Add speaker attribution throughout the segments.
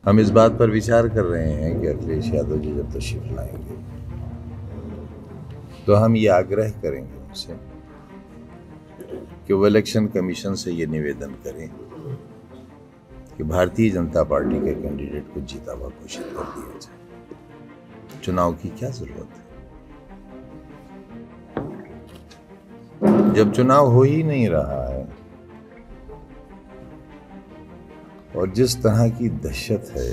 Speaker 1: हम इस बात पर विचार कर रहे हैं कि अखिलेश यादव जी जब तशरीफ लाएंगे तो हम ये आग्रह करेंगे उनसे कि वो इलेक्शन कमीशन से ये निवेदन करें कि भारतीय जनता पार्टी के कैंडिडेट को जीता हुआ घोषित कर दिया जाए। चुनाव की क्या जरूरत है जब चुनाव हो ही नहीं रहा है और जिस तरह की दहशत है,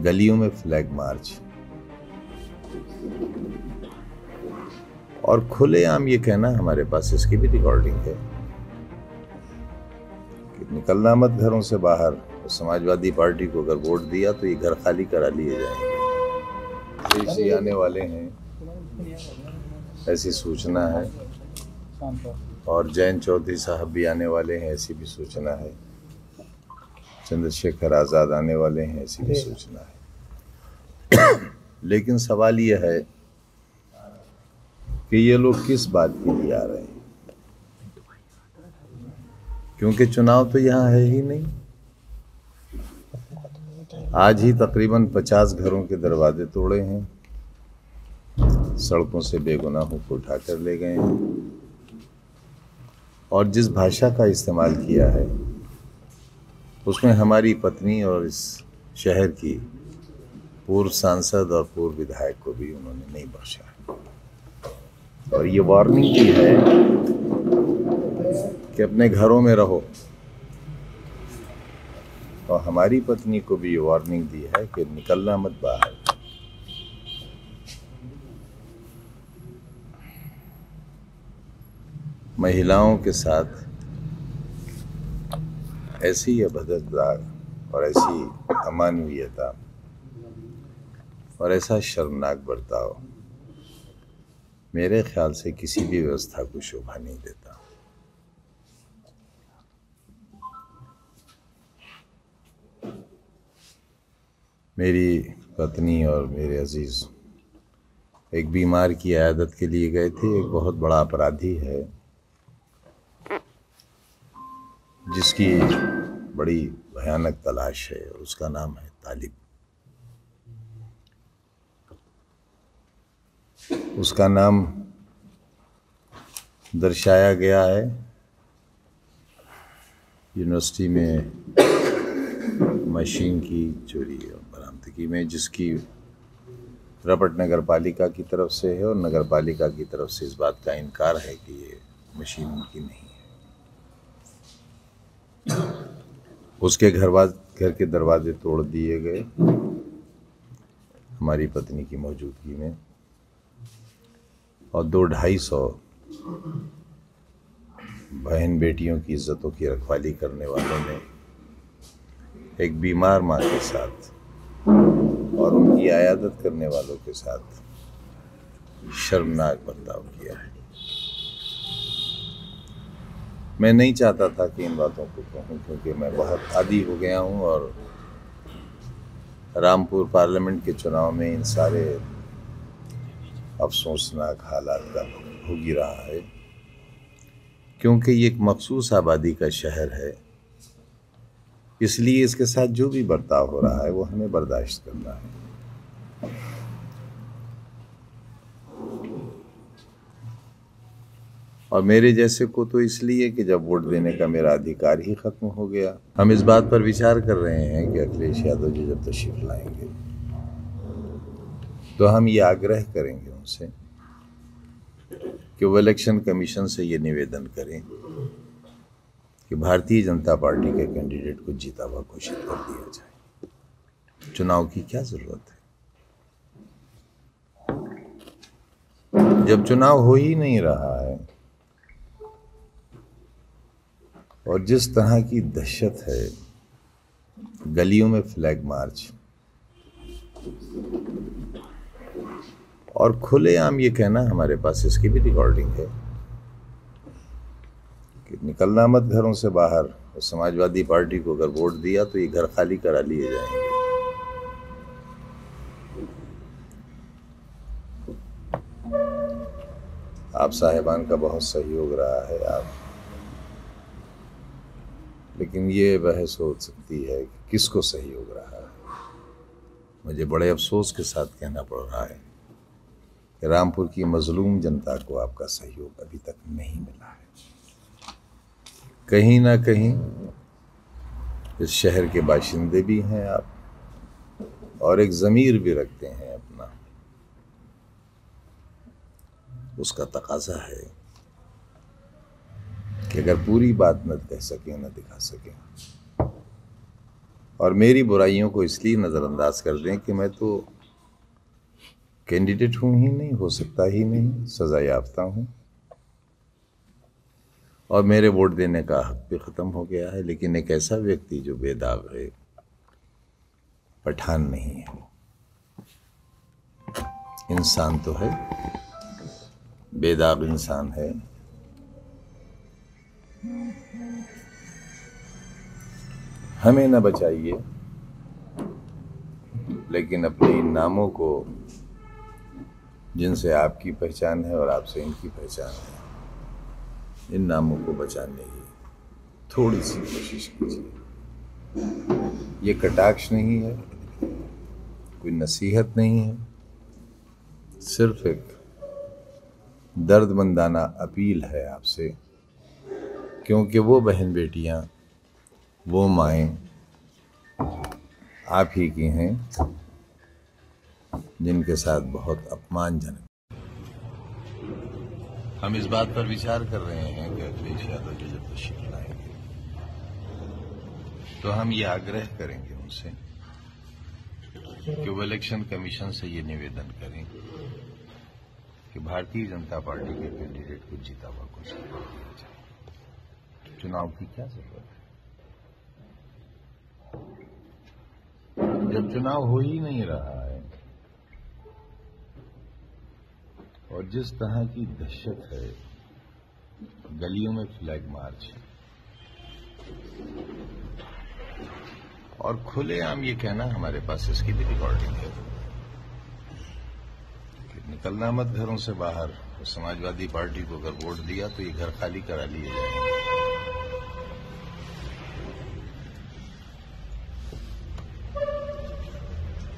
Speaker 1: गलियों में फ्लैग मार्च और खुलेआम ये कहना, हमारे पास इसकी भी रिकॉर्डिंग है कि निकलना मत घरों से बाहर, तो समाजवादी पार्टी को अगर वोट दिया तो ये घर खाली करा लिए जाएंगे। देश जी आने वाले हैं ऐसी सूचना है, और जयंत चौधरी साहब भी आने वाले हैं ऐसी भी सूचना है, चंद्रशेखर आज़ाद आने वाले हैं ऐसी भी सूचना है। लेकिन सवाल यह है कि ये लोग किस बात के लिए आ रहे हैं, क्योंकि चुनाव तो यहाँ है ही नहीं। आज ही तकरीबन 50 घरों के दरवाजे तोड़े हैं, सड़कों से बेगुनाहों को उठाकर ले गए हैं, और जिस भाषा का इस्तेमाल किया है उसमें हमारी पत्नी और इस शहर की पूर्व सांसद और पूर्व विधायक को भी उन्होंने नहीं बख्शा है। और ये वार्निंग दी है कि अपने घरों में रहो, और हमारी पत्नी को भी ये वार्निंग दी है कि निकलना मत बाहर। महिलाओं के साथ ऐसी अभद्रता और ऐसी अमानवीयता और ऐसा शर्मनाक बर्ताव मेरे ख्याल से किसी भी व्यवस्था को शोभा नहीं देता। मेरी पत्नी और मेरे अजीज एक बीमार की इयादत के लिए गए थे। एक बहुत बड़ा अपराधी है जिसकी बड़ी भयानक तलाश है, और उसका नाम है तालिब। उसका नाम दर्शाया गया है यूनिवर्सिटी में मशीन की चोरी और बरामदगी में, जिसकी रपट नगर पालिका की तरफ से है, और नगर पालिका की तरफ से इस बात का इनकार है कि ये मशीन उनकी नहीं है। उसके घर के दरवाजे तोड़ दिए गए हमारी पत्नी की मौजूदगी में, और 200-250 बहन बेटियों की इज्जतों की रखवाली करने वालों ने एक बीमार माँ के साथ और उनकी इयादत करने वालों के साथ शर्मनाक बर्ताव किया है। मैं नहीं चाहता था कि इन बातों को कहूँ, क्योंकि मैं बहुत आदी हो गया हूँ, और रामपुर पार्लियामेंट के चुनाव में इन सारे अफसोसनाक हालात का भोग ही रहा है, क्योंकि ये एक मखसूस आबादी का शहर है। इसलिए इसके साथ जो भी बर्ताव हो रहा है वो हमें बर्दाश्त करना है। और मेरे जैसे को तो इसलिए कि जब वोट देने का मेरा अधिकार ही खत्म हो गया। हम इस बात पर विचार कर रहे हैं कि अखिलेश यादव जी जब तशरीफ लाएंगे तो हम ये आग्रह करेंगे उनसे कि वो इलेक्शन कमीशन से ये निवेदन करें कि भारतीय जनता पार्टी के कैंडिडेट को जीता हुआ घोषित कर दिया जाए। चुनाव की क्या जरूरत है जब चुनाव हो ही नहीं रहा है, और जिस तरह की दहशत है, गलियों में फ्लैग मार्च और खुलेआम ये कहना, हमारे पास इसकी भी रिकॉर्डिंग है कि निकलना मत घरों से बाहर, तो समाजवादी पार्टी को अगर वोट दिया तो ये घर खाली करा लिए जाएंगे। आप साहिबान का बहुत सहयोग रहा है। आप लेकिन ये बहस हो सकती है कि किसको सहयोग रहा है। मुझे बड़े अफसोस के साथ कहना पड़ रहा है कि रामपुर की मजलूम जनता को आपका सहयोग अभी तक नहीं मिला है। कहीं ना कहीं इस शहर के बाशिंदे भी हैं आप और एक ज़मीर भी रखते हैं अपना, उसका तकाजा है कि अगर पूरी बात न कह सकें न दिखा सकें और मेरी बुराइयों को इसलिए नज़रअंदाज कर दें कि मैं तो कैंडिडेट हूँ ही नहीं, हो सकता ही नहीं, सज़ा याफ्ता हूँ और मेरे वोट देने का हक भी ख़त्म हो गया है। लेकिन एक ऐसा व्यक्ति जो बेदाग है, पठान नहीं है, इंसान तो है, बेदाग इंसान है। हमें न बचाइए, लेकिन अपने इन नामों को जिनसे आपकी पहचान है और आपसे इनकी पहचान है, इन नामों को बचाने की थोड़ी सी कोशिश कीजिए। ये कटाक्ष नहीं है, कोई नसीहत नहीं है, सिर्फ एक दर्दमंदाना अपील है आपसे, क्योंकि वो बहन बेटियां, वो माएँ आप ही की हैं जिनके साथ बहुत अपमानजनक। हम इस बात पर विचार कर रहे हैं कि अखिलेश यादव जी जब तशरीफ लाएंगे तो हम ये आग्रह करेंगे उनसे कि वो इलेक्शन कमीशन से ये निवेदन करें कि भारतीय जनता पार्टी के कैंडिडेट को जीता हुआ कुछ दिया जाए। चुनाव की क्या जरूरत है जब चुनाव हो ही नहीं रहा है और जिस तरह की दहशत है, गलियों में फ्लैग मार्च और खुलेआम ये कहना हमारे पास इसकी भी रिकॉर्डिंग है कि निकलना मत घरों से बाहर, तो समाजवादी पार्टी को अगर वोट दिया तो ये घर खाली करा लिए जाएंगे।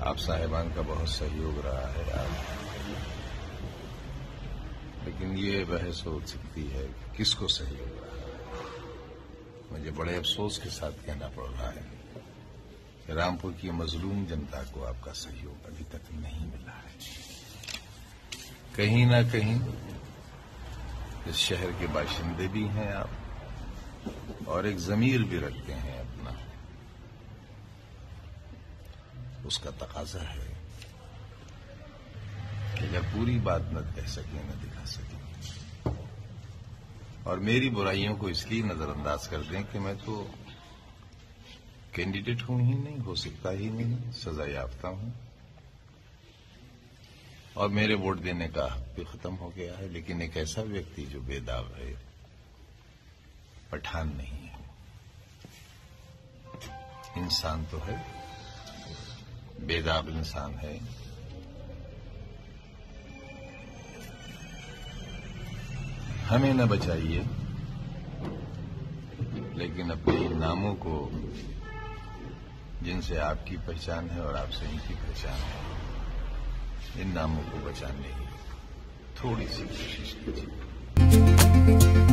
Speaker 1: आप साहिबान का बहुत सहयोग रहा है लेकिन ये बहस हो सकती है कि किसको सहयोग रहा है। मुझे बड़े अफसोस के साथ कहना पड़ रहा है कि रामपुर की मजलूम जनता को आपका सहयोग अभी तक नहीं मिला है। कहीं ना कहीं इस शहर के बाशिंदे भी हैं आप और एक ज़मीर भी रखते हैं अपना, उसका तकाजा है कि अगर पूरी बात न कह सकें न दिखा सकें और मेरी बुराइयों को इसलिए नज़रअंदाज कर दें कि मैं तो कैंडिडेट हूं ही नहीं, हो सकता ही नहीं, सज़ा याफ्ता हूं और मेरे वोट देने का हक भी ख़त्म हो गया है। लेकिन एक ऐसा व्यक्ति जो बेदाग है, पठान नहीं है, इंसान तो है, बेदाग इंसान है। हमें न बचाइए, लेकिन अपने इन नामों को जिनसे आपकी पहचान है और आपसे इनकी पहचान है, इन नामों को बचाने की थोड़ी सी कोशिश कीजिए।